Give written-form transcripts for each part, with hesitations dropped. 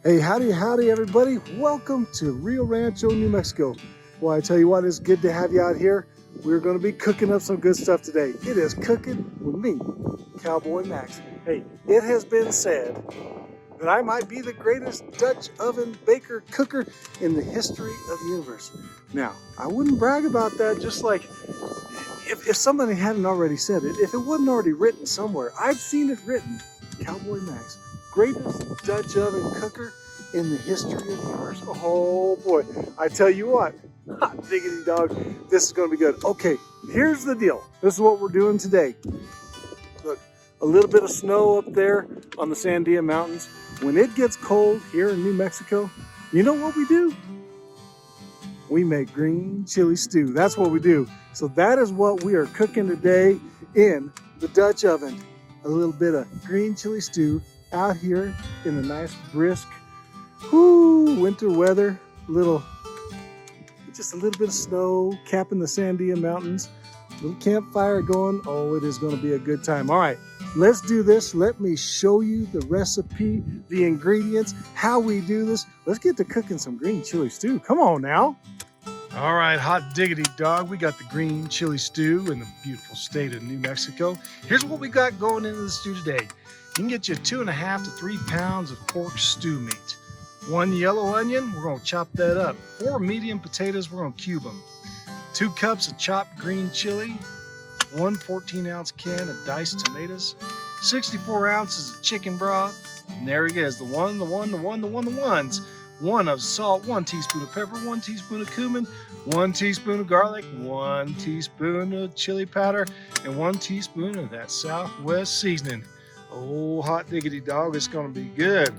Hey, howdy, everybody. Welcome to Rio Rancho, New Mexico. Well, I tell you what, it's good to have you out here. We're going to be cooking up some good stuff today. It is Cooking with me, Cowboy Max. Hey, it has been said that I might be the greatest Dutch oven baker cooker in the history of the universe. Now, I wouldn't brag about that, just like if somebody hadn't already said it, if it wasn't already written somewhere. I've seen it written, Cowboy Max, greatest Dutch oven cooker in the history of the universe. Oh boy, I tell you what, hot diggity dog, this is going to be good. Okay, here's the deal. This is what we're doing today. Look, a little bit of snow up there on the Sandia Mountains. When it gets cold here in New Mexico, you know what we do? We make green chili stew. That's what we do. So that is what we are cooking today in the Dutch oven. A little bit of green chili stew out here in the nice brisk winter weather. Just a little bit of snow capping the Sandia Mountains. Little campfire going. Oh, it is going to be a good time. All right, let's do this. Let me show you the recipe, the ingredients, how we do this. Let's get to cooking some green chili stew. Come on now. All right, hot diggity dog, we got the green chili stew in the beautiful state of New Mexico. Here's what we got going into the stew today. You can get you 2.5 to 3 pounds of pork stew meat. 1 yellow onion, we're gonna chop that up. 4 medium potatoes, we're gonna cube them. 2 cups of chopped green chili. 1 14-ounce can of diced tomatoes. 64 ounces of chicken broth. And there he is, the ones. 1 of salt, 1 teaspoon of pepper, 1 teaspoon of cumin, 1 teaspoon of garlic, 1 teaspoon of chili powder, and 1 teaspoon of that Southwest seasoning. Oh, hot diggity dog, it's gonna be good.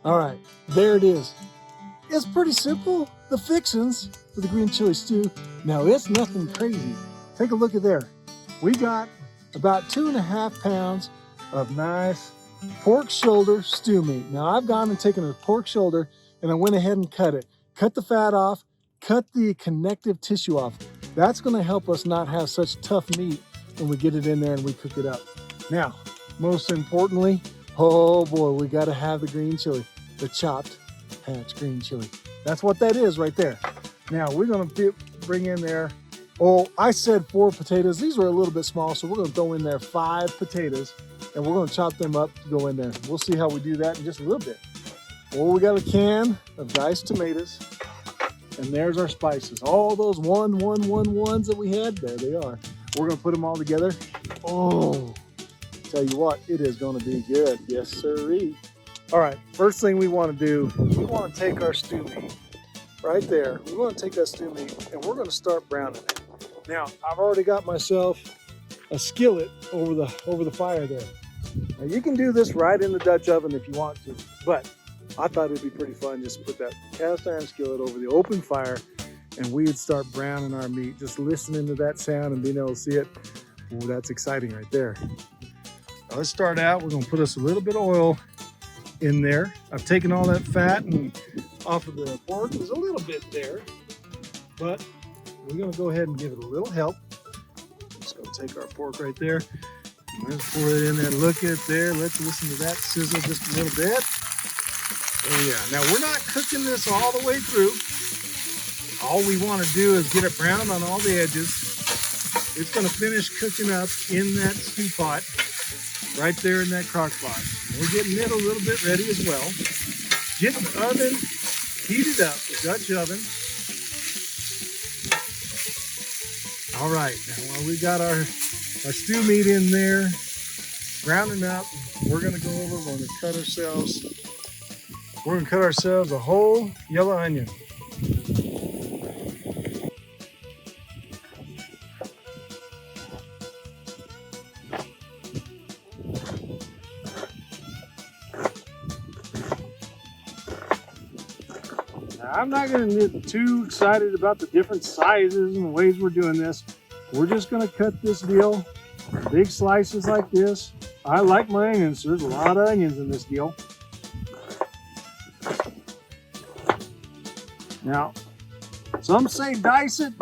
All right, there it is. It's pretty simple, the fixins for the green chili stew. Now, it's nothing crazy. Take a look at there. We got about 2.5 pounds of nice pork shoulder stew meat. Now, I've gone and taken a pork shoulder and I went ahead and cut it. Cut the fat off, cut the connective tissue off. That's gonna help us not have such tough meat when we get it in there and we cook it up. Now, most importantly, oh boy, we gotta have the green chili, the chopped patch green chili. That's what that is right there. Now, we're gonna bring in there, I said 4 potatoes. These are a little bit small, so we're gonna throw in there 5 potatoes and we're gonna chop them up to go in there. We'll see how we do that in just a little bit. We got a can of diced tomatoes, and there's our spices. All those ones that we had, there they are. We're gonna put them all together. Oh, tell you what, it is gonna be good. Yes, sirree. All right, first thing we wanna do, we wanna take our stew meat right there. We wanna take that stew meat and we're gonna start browning it. Now, I've already got myself a skillet over the fire there. Now, you can do this right in the Dutch oven if you want to, but I thought it'd be pretty fun just to put that cast iron skillet over the open fire and we'd start browning our meat, just listening to that sound and being able to see it. Oh, that's exciting right there. Now, let's start out. We're gonna put us a little bit of oil in there. I've taken all that fat and off of the pork. There's a little bit there, but we're gonna go ahead and give it a little help. Just gonna take our pork right there. Let's pour it in there. Look at there. Let's listen to that sizzle just a little bit. Oh yeah. Now, we're not cooking this all the way through. All we want to do is get it browned on all the edges. It's going to finish cooking up in that stew pot right there in that crock pot. We're getting it a little bit ready as well. Get the oven heated up, the Dutch oven. All right, now while we got our stew meat in there, browning up, we're gonna go over, we're gonna cut ourselves a whole yellow onion. Now, I'm not gonna get too excited about the different sizes and ways we're doing this. We're just gonna cut this deal big slices like this. I like my onions. There's a lot of onions in this deal. Now, some say dice it,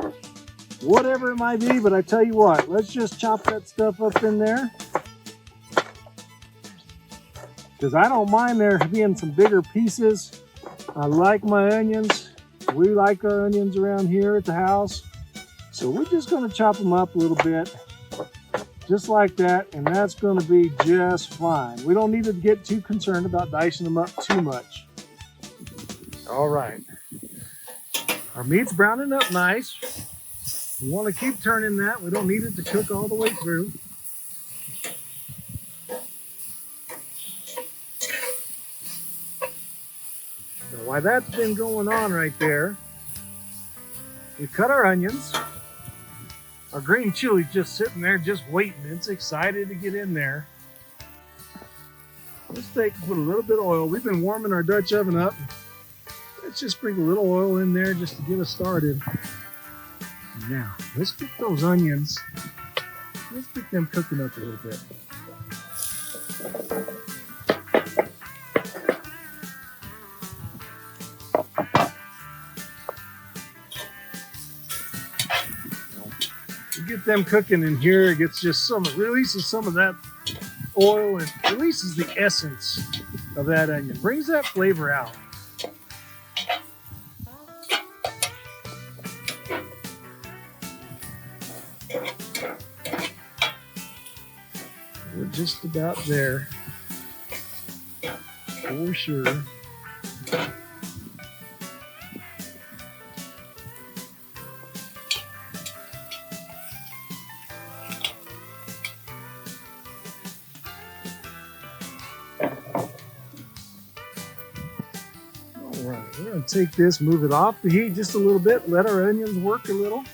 whatever it might be, but I tell you what, let's just chop that stuff up in there. Because I don't mind there being some bigger pieces. I like my onions. We like our onions around here at the house. So we're just gonna chop them up a little bit. Just like that, and that's going to be just fine. We don't need to get too concerned about dicing them up too much. All right. Our meat's browning up nice. We want to keep turning that. We don't need it to cook all the way through. Now, while that's been going on right there, we cut our onions. Our green chili's just sitting there, just waiting. It's excited to get in there. Let's put a little bit of oil. We've been warming our Dutch oven up. Let's just sprinkle a little oil in there just to get us started. Now, let's get those onions. Let's get them cooking up a little bit. Get them cooking in here. It gets just releases some of that oil and releases the essence of that onion. Brings that flavor out. We're just about there for sure. We're going to take this, move it off the heat just a little bit, let our onions work a little.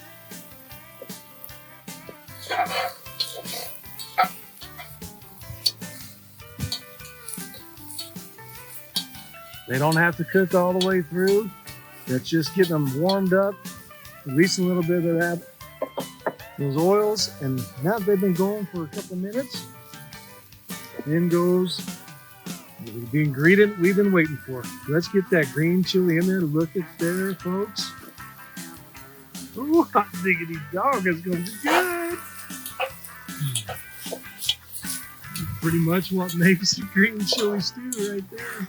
They don't have to cook all the way through. That's just getting them warmed up, release a little bit of that, those oils, and now they've been going for a couple minutes. In goes the ingredient we've been waiting for. Let's get that green chili in there. Look at there, folks. Ooh, hot diggity dog, is going to be good. Pretty much what makes a green chili stew right there.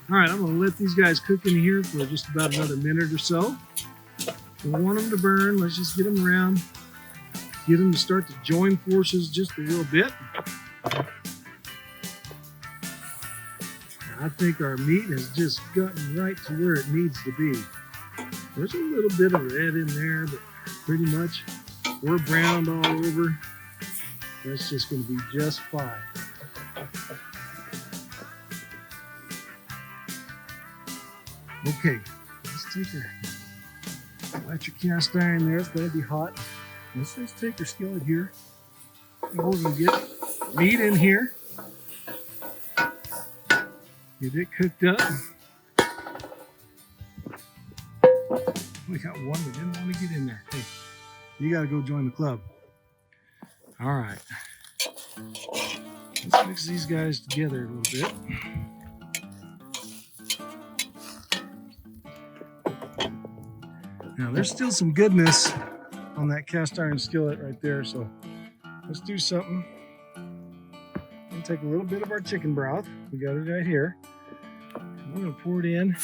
All right, I'm going to let these guys cook in here for just about another minute or so. Don't want them to burn. Let's just get them around. Get them to start to join forces just a little bit. I think our meat has just gotten right to where it needs to be. There's a little bit of red in there, but pretty much we're browned all over. That's just going to be just fine. Okay, let's take our electric cast iron there. It's going to be hot. Let's just take our skillet here. And we're going to get meat in here. Get it cooked up. We got one that didn't want to get in there. Hey, you got to go join the club. All right. Let's mix these guys together a little bit. Now, there's still some goodness on that cast iron skillet right there, so let's do something. We'll take a little bit of our chicken broth. We got it right here. We're going to pour it in.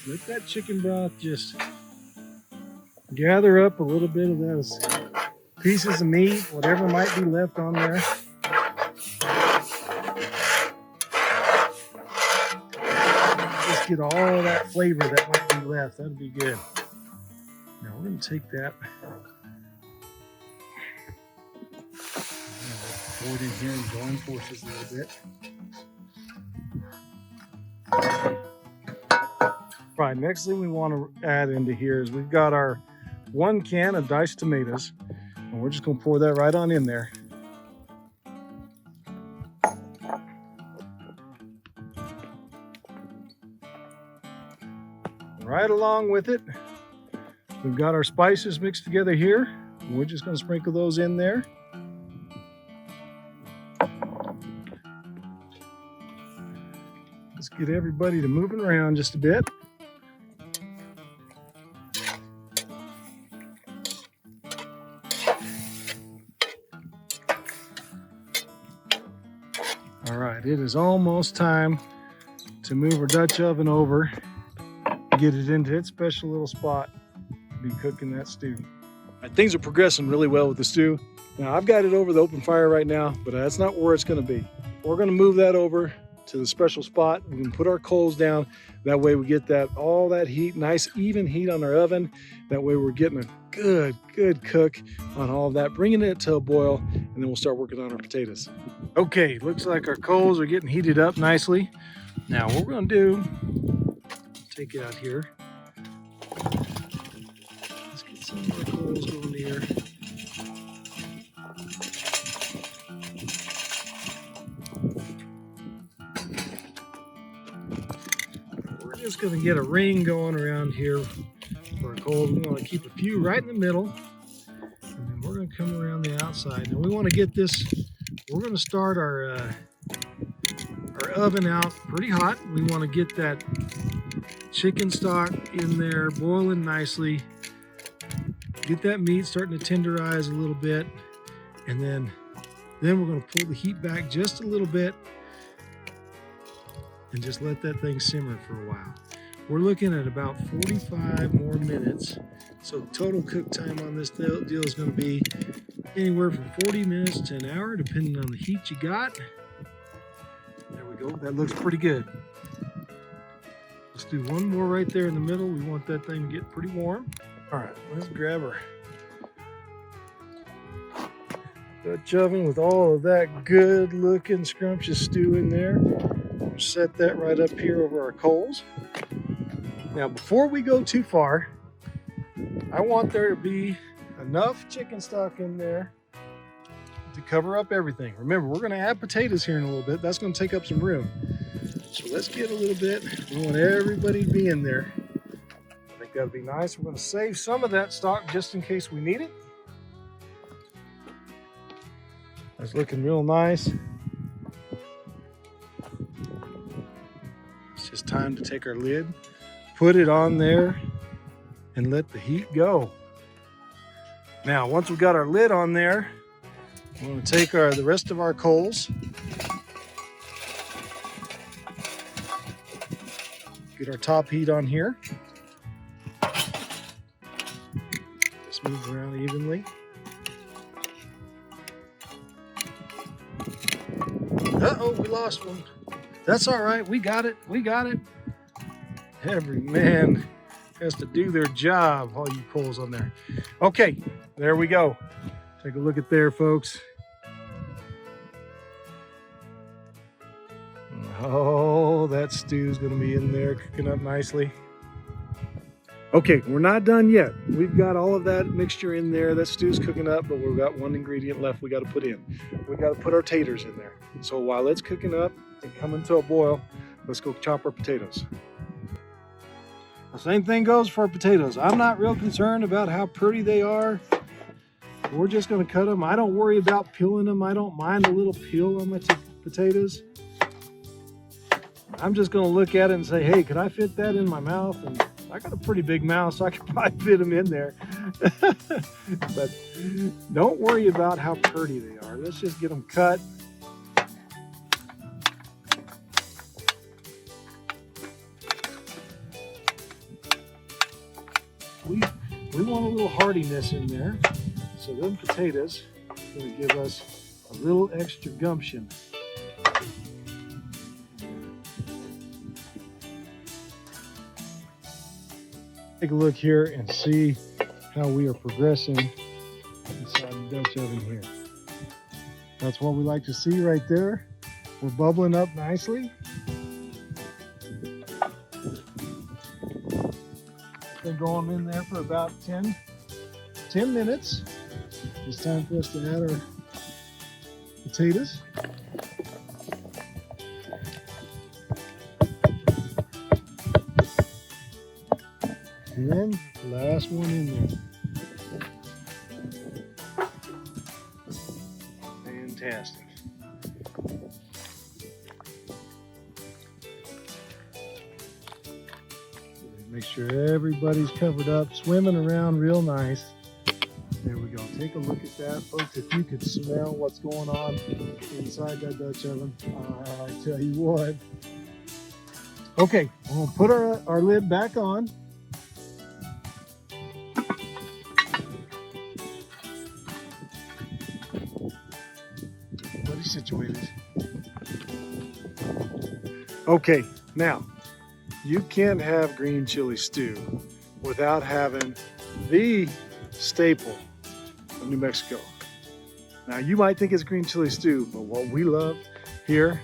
Let that chicken broth just gather up a little bit of those pieces of meat, whatever might be left on there. Just get all that flavor that might be left. That'd be good. Now we're going to take that. Pour it in here and join forces a little bit. Right, next thing we want to add into here is we've got our 1 can of diced tomatoes, and we're just going to pour that right on in there. Right along with it, we've got our spices mixed together here. And we're just going to sprinkle those in there. Let's get everybody to moving around just a bit. All right, it is almost time to move our Dutch oven over, get it into its special little spot to be cooking that stew. Things are progressing really well with the stew. Now I've got it over the open fire right now, but that's not where it's going to be. We're going to move that over to the special spot. We can put our coals down. That way we get all that heat, nice even heat on our oven. That way we're getting a good cook on all of that, bringing it to a boil, and then we'll start working on our potatoes. Okay, looks like our coals are getting heated up nicely. Now what we're going to do, take it out here. Let's get some of our coals going here. We're just going to get a ring going around here for our coals. We want to keep a few right in the middle, and then we're going to come around the outside. Now we want to get this, we're going to start our oven out pretty hot. We want to get that chicken stock in there boiling nicely. Get that meat starting to tenderize a little bit, and then we're going to pull the heat back just a little bit and just let that thing simmer for a while. We're looking at about 45 more minutes. So total cook time on this deal is going to be anywhere from 40 minutes to an hour, depending on the heat you got. There we go. That looks pretty good. Let's do one more right there in the middle. We want that thing to get pretty warm. All right, let's grab our Dutch oven with all of that good looking scrumptious stew in there. We'll set that right up here over our coals. Now before we go too far, I want there to be enough chicken stock in there to cover up everything. Remember, we're going to add potatoes here in a little bit. That's going to take up some room. So let's get a little bit. We want everybody to be in there. I think that'll be nice. We're going to save some of that stock just in case we need it. That's looking real nice. It's just time to take our lid, put it on there, and let the heat go. Now, once we've got our lid on there, we're going to take the rest of our coals, get our top heat on here, just move around evenly. Uh-oh, we lost one. That's all right, we got it, we got it. Every man has to do their job, all you coals on there. Okay, there we go. Take a look at there, folks. Oh, that stew's gonna be in there cooking up nicely. Okay, we're not done yet. We've got all of that mixture in there. That stew's cooking up, but we've got one ingredient left we got to put in. We got to put our taters in there. So while it's cooking up and coming to a boil, let's go chop our potatoes. The same thing goes for our potatoes. I'm not real concerned about how pretty they are. We're just going to cut them. I don't worry about peeling them. I don't mind a little peel on my potatoes. I'm just going to look at it and say, hey, could I fit that in my mouth? And I got a pretty big mouth, so I could probably fit them in there. But don't worry about how pretty they are. Let's just get them cut. We want a little hardiness in there, so them potatoes are going to give us a little extra gumption. Take a look here and see how we are progressing inside the Dutch oven here. That's what we like to see right there. We're bubbling up nicely. Been going in there for about 10 minutes. It's time for us to add our potatoes. And then the last one in there. Fantastic. Make sure everybody's covered up, swimming around real nice. There we go. Take a look at that, folks. If you could smell what's going on inside that Dutch oven, I tell you what. Okay, we'll put our lid back on. Buddy situated. Okay, now you can't have green chili stew without having the staple of New Mexico. Now you might think it's green chili stew, but what we love here,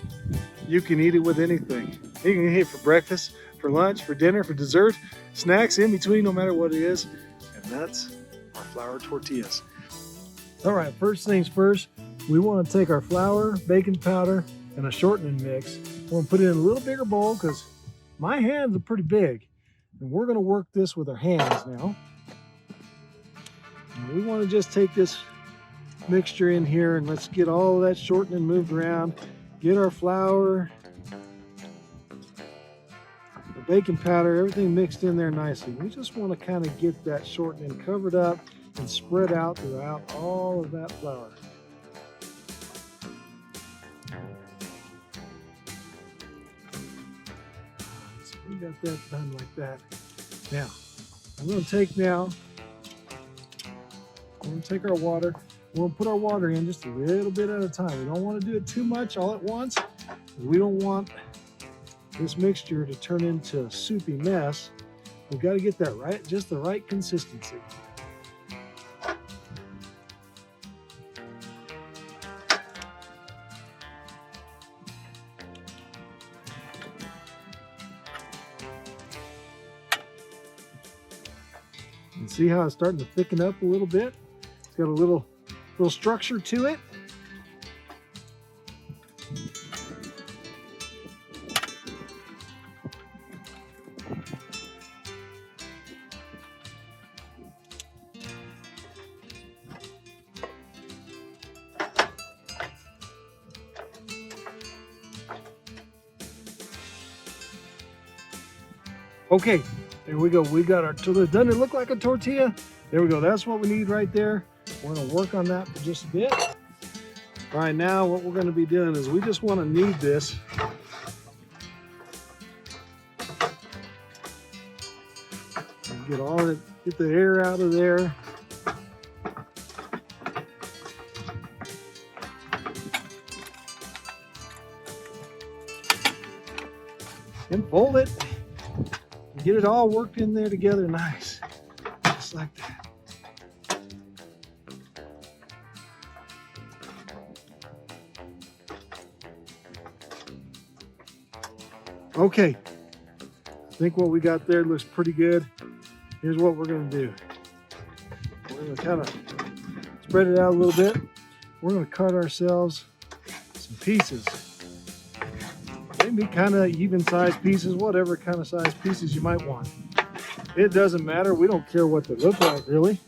you can eat it with anything. You can eat it for breakfast, for lunch, for dinner, for dessert, snacks in between, no matter what it is. And that's our flour tortillas. All right, first things first, we want to take our flour, baking powder, and a shortening mix. We're gonna put it in a little bigger bowl because my hands are pretty big. And we're gonna work this with our hands now. And we wanna just take this mixture in here and let's get all of that shortening moved around. Get our flour, the baking powder, everything mixed in there nicely. We just wanna kind of get that shortening covered up and spread out throughout all of that flour. We got that done like that. Now, I'm going to take our water. We're going to put our water in just a little bit at a time. We don't want to do it too much all at once. We don't want this mixture to turn into a soupy mess. We've got to get that right, just the right consistency. And see how it's starting to thicken up a little bit? It's got a little structure to it. Okay, there we go. We got our tortilla. Doesn't it look like a tortilla? There we go. That's what we need right there. We're going to work on that for just a bit. All right, now what we're going to be doing is we just want to knead this. Get the air out of there. And fold it. Get it all worked in there together nice, just like that. Okay, I think what we got there looks pretty good. Here's what we're gonna do. We're gonna kind of spread it out a little bit. We're gonna cut ourselves some pieces. Maybe kind of even sized pieces, whatever kind of size pieces you might want. It doesn't matter. We don't care what they look like, really.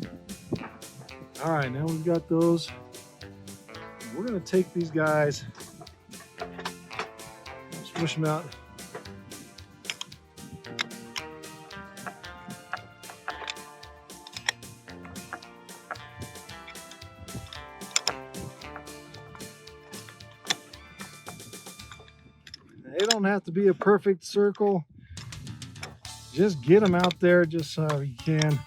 All right, now we've got those. We're going to take these guys, smush them out. They don't have to be a perfect circle. Just get them out there just so you can. A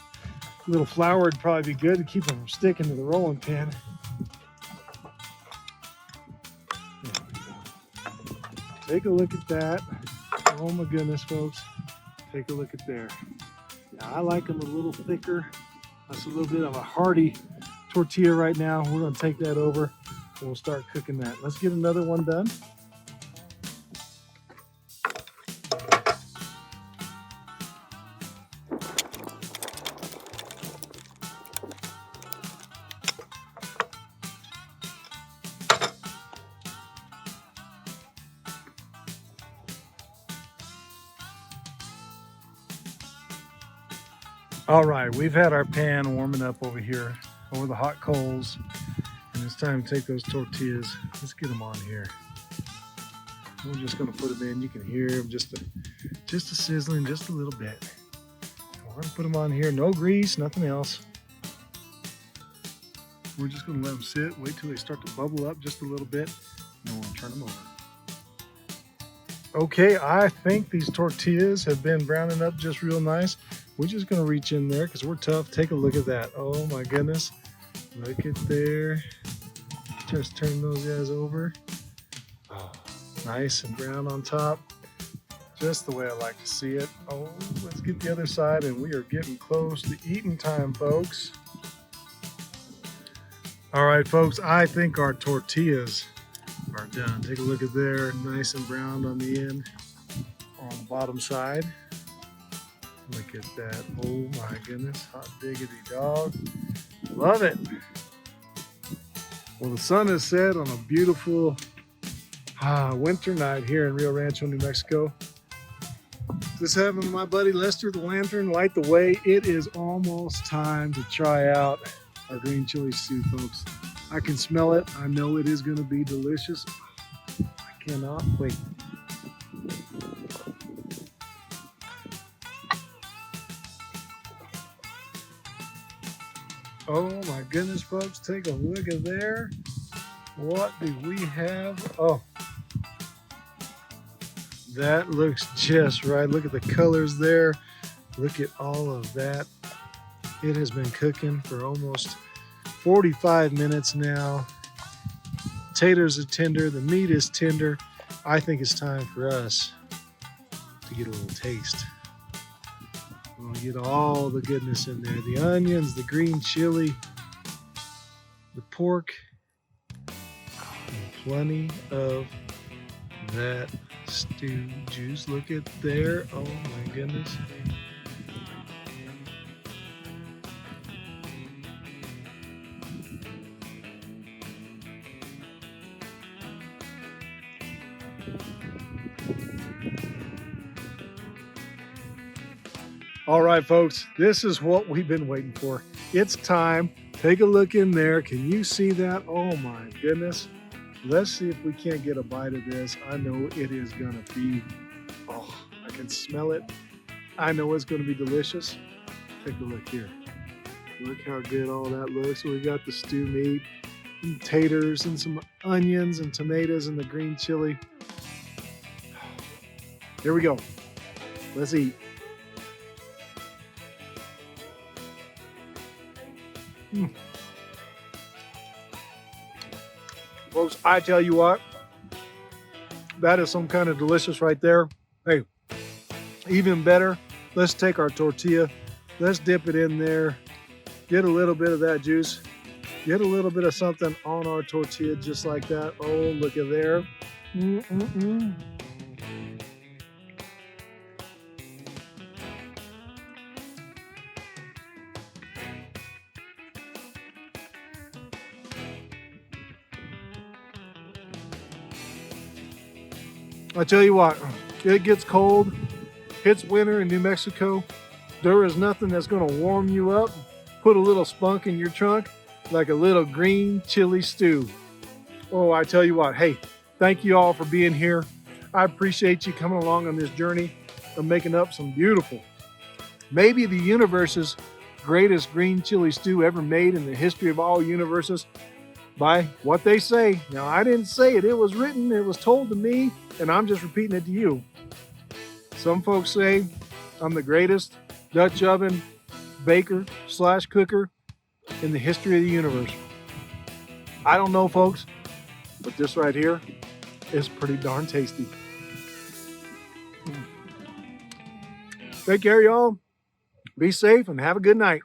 little flour would probably be good to keep them from sticking to the rolling pin. Take a look at that. Oh my goodness, folks. Take a look at there. Now, I like them a little thicker. That's a little bit of a hearty tortilla right now. We're gonna take that over and we'll start cooking that. Let's get another one done. All right, we've had our pan warming up over here over the hot coals, and it's time to take those tortillas. Let's get them on here. We're just gonna put them in. You can hear them just a sizzling, just a little bit. We're gonna put them on here. No grease, nothing else. We're just gonna let them sit. Wait till they start to bubble up just a little bit, and we'll turn them over. Okay, I think these tortillas have been browning up just real nice. We're just gonna reach in there because we're tough. Take a look at that. Oh my goodness. Look at there. Just turn those guys over. Oh, nice and brown on top. Just the way I like to see it. Oh, let's get the other side, and we are getting close to eating time, folks. All right, folks, I think our tortillas are done. Take a look at there, nice and browned on the end, on the bottom side. Look at that. Oh my goodness, hot diggity dog. Love it. Well, the sun has set on a beautiful winter night here in Rio Rancho, New Mexico. Just having my buddy Lester the Lantern light the way. It is almost time to try out our green chili stew, folks. I can smell it. I know it is going to be delicious. I cannot wait. Oh my goodness, folks, take a look at there. What do we have? Oh, that looks just right. Look at the colors there. Look at all of that. It has been cooking for almost 45 minutes now. Taters are tender, the meat is tender. I think it's time for us to get a little taste. We'll get all the goodness in there. The onions, the green chili, the pork, and plenty of that stew juice. Look at there. Oh my goodness. All right, folks, this is what we've been waiting for. It's time. Take a look in there. Can you see that? Oh my goodness. Let's see if we can't get a bite of this. I know it is gonna be, oh, I can smell it. I know it's gonna be delicious. Take a look here. Look how good all that looks. We got the stew meat, and taters, and some onions and tomatoes and the green chili. Here we go. Let's eat. Folks, I tell you what, that is some kind of delicious right there. Hey, even better, let's take our tortilla, let's dip it in there, get a little bit of that juice, get a little bit of something on our tortilla just like that. Oh, look at there. I tell you what, it gets cold, it's winter in New Mexico. There is nothing that's gonna warm you up, put a little spunk in your trunk, like a little green chili stew. Oh, I tell you what, hey, thank you all for being here. I appreciate you coming along on this journey of making up some beautiful, maybe the universe's greatest green chili stew ever made in the history of all universes. By what they say. Now, I didn't say it. It was written. It was told to me, and I'm just repeating it to you. Some folks say I'm the greatest Dutch oven baker / cooker in the history of the universe. I don't know, folks, but this right here is pretty darn tasty. Take care, y'all. Be safe and have a good night.